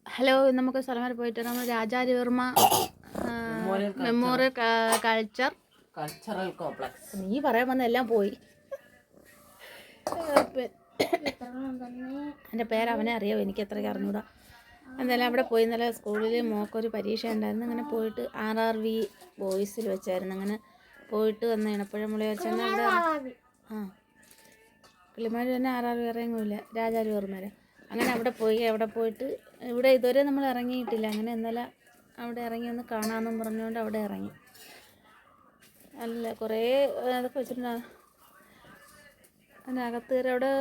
Hello, നമുക്ക് സ്ഥലം വരെ പോയിട്ട് നമ്മൾ രാജാരവിവർമ്മ മെമ്മോറിയൽ കൾച്ചറൽ കോംപ്ലക്സ്. നീ പറയാൻ വന്ന എല്ലാം പോയി. എൻ്റെ പേര് അവനെ അറിയാമോ? എനിക്ക് അത്രയ്ക്ക് അറിഞ്ഞൂടാ. എന്തായാലും അവിടെ പോയി. ഇന്നലെ സ്കൂളിൽ മോക്കൊരു പരീക്ഷ ഉണ്ടായിരുന്നു. അങ്ങനെ പോയിട്ട് RRV ബോയ്സിൽ വെച്ചായിരുന്നു. അങ്ങനെ പോയിട്ട് വന്ന് ഇണപ്പുഴമുളി വെച്ചാൽ അവിടെ കിളിമാരി തന്നെ RRV ഇറങ്ങില്ല, രാജാരവിവർമ്മ. അങ്ങനെ അവിടെ പോയിട്ട് ഇവിടെ ഇതുവരെ നമ്മൾ ഇറങ്ങിയിട്ടില്ല. അങ്ങനെ ഇന്നലെ അവിടെ ഇറങ്ങി ഒന്ന് കാണാമെന്നും പറഞ്ഞുകൊണ്ട് അവിടെ ഇറങ്ങി. അല്ല, കുറേ അതൊക്കെ വെച്ചിട്ടുണ്ട് അതിനകത്ത്. അവിടെ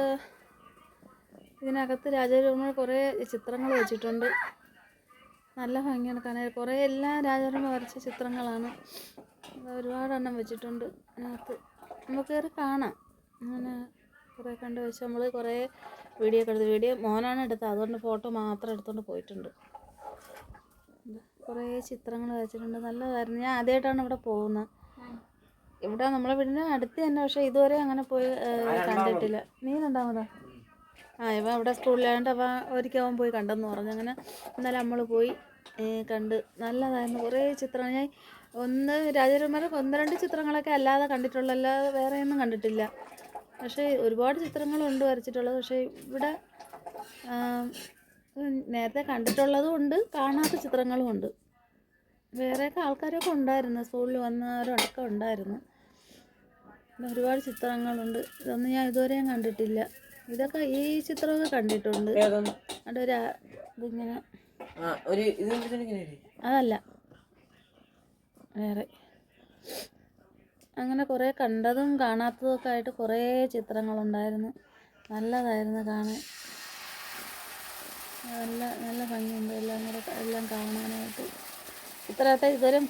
ഇതിനകത്ത് രാജാരവിവർമ്മ കുറേ ചിത്രങ്ങൾ വെച്ചിട്ടുണ്ട്. നല്ല ഭംഗിയാണ് കാണാൻ. കുറേ എല്ലാം രാജാരവിവർമ്മ വരച്ച ചിത്രങ്ങളാണ്. ഒരുപാടെണ്ണം വെച്ചിട്ടുണ്ട് അതിനകത്ത്. നമുക്ക് കയറി കാണാം. അങ്ങനെ കുറേ കണ്ട് വെച്ച് നമ്മൾ കുറേ വീഡിയോ ഒക്കെ എടുത്ത്. വീഡിയോ മോനാണ് എടുത്തത്, അതുകൊണ്ട് ഫോട്ടോ മാത്രം എടുത്തുകൊണ്ട് പോയിട്ടുണ്ട്. കുറേ ചിത്രങ്ങൾ വരച്ചിട്ടുണ്ട്. നല്ലതായിരുന്നു. ഞാൻ ആദ്യമായിട്ടാണ് ഇവിടെ പോകുന്നത്. ഇവിടെ നമ്മളെ വീടിന് അടുത്ത് തന്നെ, പക്ഷേ ഇതുവരെ അങ്ങനെ പോയി കണ്ടിട്ടില്ല. നീ രണ്ടാമതാ? ഇവ അവിടെ സ്കൂളിലായതുകൊണ്ട് ഒരിക്കൽ അവൻ പോയി കണ്ടെന്ന് പറഞ്ഞു. അങ്ങനെ ഇന്നലെ നമ്മൾ പോയി കണ്ട്. നല്ലതായിരുന്നു. കുറേ ചിത്രങ്ങൾ ഞാൻ രാജാരവിവർമ്മ 1-2 ചിത്രങ്ങളൊക്കെ അല്ലാതെ കണ്ടിട്ടുള്ളൂ, അല്ലാതെ വേറെ ഒന്നും കണ്ടിട്ടില്ല. പക്ഷേ ഒരുപാട് ചിത്രങ്ങളുണ്ട് വരച്ചിട്ടുള്ളത്. പക്ഷേ ഇവിടെ നേരത്തെ കണ്ടിട്ടുള്ളതും ഉണ്ട്, കാണാത്ത ചിത്രങ്ങളും ഉണ്ട്. വേറെയൊക്കെ ആൾക്കാരൊക്കെ ഉണ്ടായിരുന്നു, സ്കൂളിൽ വന്നവരടക്കം ഉണ്ടായിരുന്നു. ഒരുപാട് ചിത്രങ്ങളുണ്ട്. ഇതൊന്നും ഞാൻ ഇതുവരെയും കണ്ടിട്ടില്ല. ഇതൊക്കെ ഈ ചിത്രമൊക്കെ കണ്ടിട്ടുണ്ട്. അവിടെ ഇതിങ്ങനെ അതല്ല, വേറെ. അങ്ങനെ കുറേ കണ്ടതും കാണാത്തതും ഒക്കെ ആയിട്ട് കുറേ ചിത്രങ്ങളുണ്ടായിരുന്നു. നല്ലതായിരുന്നു കാണാൻ. നല്ല ഭംഗിയുണ്ട് എല്ലാം കാണാനായിട്ട്. ഇത്രയൊക്കെ ഇതുവരെയും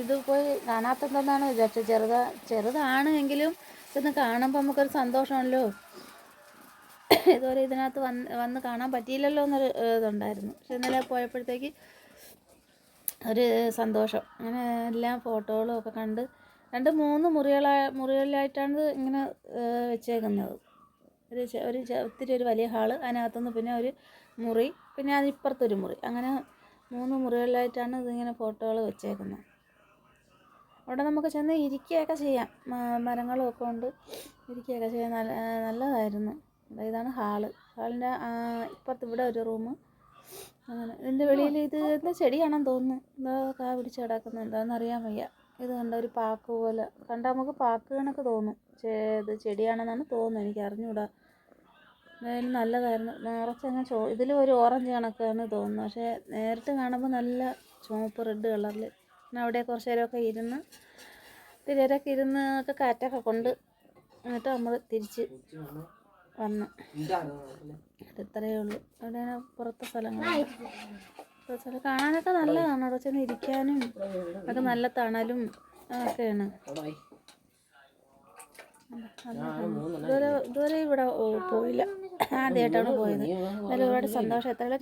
ഇത് പോയി കാണാത്തതെന്നാണ് വിചാരിച്ചത്. ചെറുതാണ് എങ്കിലും ഇതൊന്ന് കാണുമ്പോൾ നമുക്കൊരു സന്തോഷമാണല്ലോ. ഇതുവരെ ഇതിനകത്ത് വന്ന് കാണാൻ പറ്റിയില്ലല്ലോ എന്നൊരു ഇതുണ്ടായിരുന്നു. പക്ഷെ ഇന്നലെ പോയപ്പോഴത്തേക്ക് ഒരു സന്തോഷം. അങ്ങനെ എല്ലാം ഫോട്ടോകളും ഒക്കെ കണ്ട് 2-3 മുറികളിലായിട്ടാണ് ഇങ്ങനെ വെച്ചേക്കുന്നത്. ഒത്തിരി ഒരു വലിയ ഹാള്, അതിനകത്തുനിന്ന് പിന്നെ ഒരു മുറി, പിന്നെ അതിപ്പുറത്തൊരു മുറി, അങ്ങനെ 3 മുറികളിലായിട്ടാണ് ഇതിങ്ങനെ ഫോട്ടോകൾ വെച്ചേക്കുന്നത്. അവിടെ നമുക്ക് ചെന്ന് ഇരിക്കുകയൊക്കെ ചെയ്യാം. മരങ്ങളും ഒക്കെ ഉണ്ട്, ഇരിക്കുകയൊക്കെ ചെയ്യാൻ നല്ലതായിരുന്നു. ഇതാണ് ഹാളിൻ്റെ ഇപ്പുറത്ത് ഇവിടെ ഒരു റൂം. അങ്ങനെ ഇതിൻ്റെ വെളിയിൽ ഇത് എന്താ ചെടിയാണെന്ന് തോന്നുന്നു. എന്താ കാ പിടിച്ച് കിടക്കുന്നത്, എന്താണെന്ന് അറിയാൻ വയ്യ. ഇത് കണ്ട ഒരു പാക്ക് പോലെ കണ്ടാൽ നമുക്ക് പാക്ക് കണക്ക് തോന്നും. ഇത് ചെടിയാണെന്നാണ് തോന്നുന്നത്, എനിക്ക് അറിഞ്ഞൂടാ. എന്തായാലും നല്ലതായിരുന്നു. നിറച്ചങ്ങ് ഇതിലും ഒരു ഓറഞ്ച് കണക്കാണ് തോന്നുന്നത്, പക്ഷേ നേരിട്ട് കാണുമ്പോൾ നല്ല ചുവപ്പ് റെഡ് കളറിൽ. പിന്നെ അവിടെ കുറച്ച് നേരമൊക്കെ ഇരുന്ന് ഒക്കെ കാറ്റൊക്കെ കൊണ്ട് എന്നിട്ട് നമ്മൾ തിരിച്ച് വന്നു. ഇത്രയേ ഉള്ളൂ. അവിടെ പുറത്തെ സ്ഥലങ്ങൾ കാണാനൊക്കെ നല്ലതാണ്. അവിടെ ചെന്ന് ഇരിക്കാനും ഒക്കെ നല്ല തണലും ഒക്കെയാണ്. ഇതുവരെ ഇവിടെ പോയില്ല, ആദ്യമായിട്ടാണ് പോയത്. എന്നാലും ഒരുപാട് സന്തോഷം. എത്രയുള്ള